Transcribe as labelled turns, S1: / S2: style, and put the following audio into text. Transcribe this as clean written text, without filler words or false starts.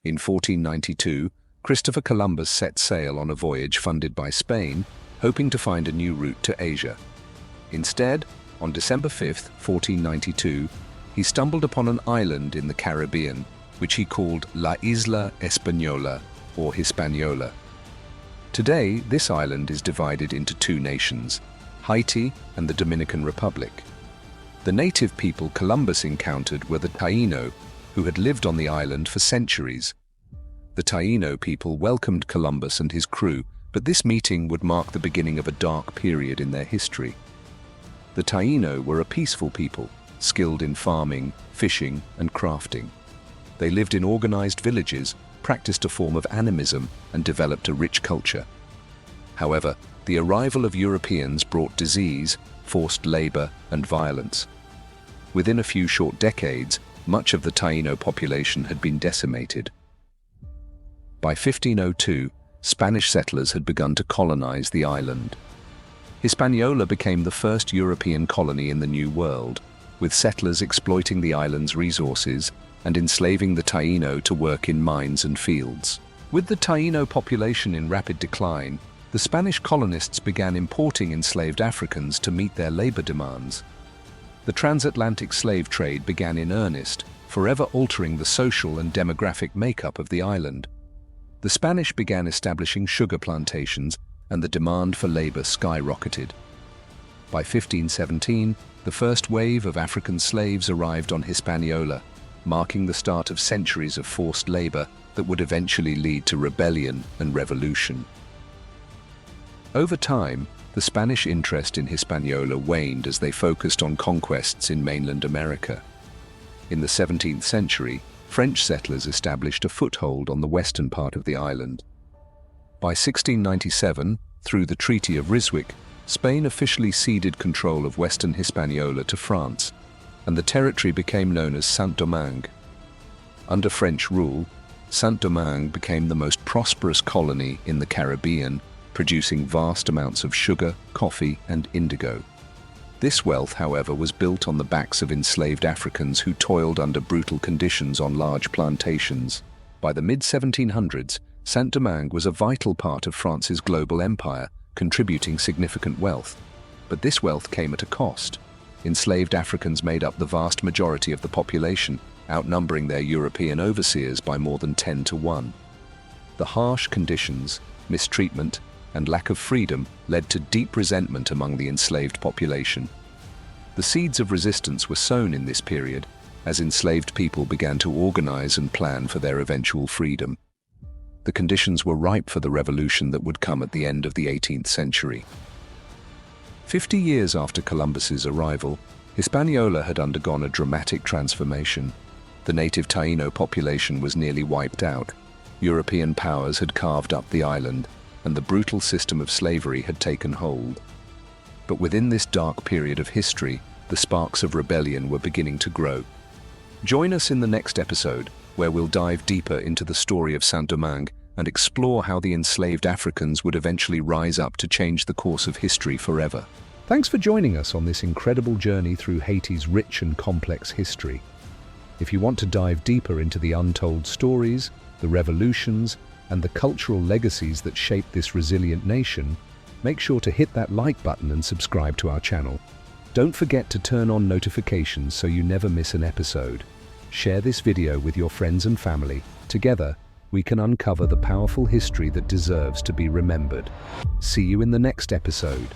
S1: In 1492, Christopher Columbus set sail on a voyage funded by Spain, hoping to find a new route to Asia. Instead, on December 5, 1492, he stumbled upon an island in the Caribbean, which he called La Isla Española, or Hispaniola. Today, this island is divided into two nations, Haiti and the Dominican Republic. The native people Columbus encountered were the Taíno, who had lived on the island for centuries. The Taíno people welcomed Columbus and his crew, but this meeting would mark the beginning of a dark period in their history. The Taíno were a peaceful people, skilled in farming, fishing, and crafting. They lived in organized villages, practiced a form of animism, and developed a rich culture. However, the arrival of Europeans brought disease, forced labor, and violence. Within a few short decades, much of the Taíno population had been decimated. By 1502, Spanish settlers had begun to colonize the island. Hispaniola became the first European colony in the New World, with settlers exploiting the island's resources and enslaving the Taíno to work in mines and fields. With the Taíno population in rapid decline, the Spanish colonists began importing enslaved Africans to meet their labor demands. The transatlantic slave trade began in earnest, forever altering the social and demographic makeup of the island. The Spanish began establishing sugar plantations, and the demand for labor skyrocketed. By 1517, the first wave of African slaves arrived on Hispaniola, marking the start of centuries of forced labor that would eventually lead to rebellion and revolution. Over time, the Spanish interest in Hispaniola waned as they focused on conquests in mainland America. In the 17th century, French settlers established a foothold on the western part of the island. By 1697, through the Treaty of Ryswick, Spain officially ceded control of western Hispaniola to France, and the territory became known as Saint-Domingue. Under French rule, Saint-Domingue became the most prosperous colony in the Caribbean, producing vast amounts of sugar, coffee, and indigo. This wealth, however, was built on the backs of enslaved Africans who toiled under brutal conditions on large plantations. By the mid-1700s, Saint-Domingue was a vital part of France's global empire, contributing significant wealth. But this wealth came at a cost. Enslaved Africans made up the vast majority of the population, outnumbering their European overseers by more than 10 to 1. The harsh conditions, mistreatment, and lack of freedom led to deep resentment among the enslaved population. The seeds of resistance were sown in this period, as enslaved people began to organize and plan for their eventual freedom. The conditions were ripe for the revolution that would come at the end of the 18th century. 50 years after Columbus's arrival, Hispaniola had undergone a dramatic transformation. The native Taíno population was nearly wiped out. European powers had carved up the island, and the brutal system of slavery had taken hold. But within this dark period of history, the sparks of rebellion were beginning to grow. Join us in the next episode, where we'll dive deeper into the story of Saint-Domingue and explore how the enslaved Africans would eventually rise up to change the course of history forever. Thanks for joining us on this incredible journey through Haiti's rich and complex history. If you want to dive deeper into the untold stories, the revolutions, and the cultural legacies that shaped this resilient nation, make sure to hit that like button and subscribe to our channel. Don't forget to turn on notifications so you never miss an episode. Share this video with your friends and family. Together, we can uncover the powerful history that deserves to be remembered. See you in the next episode.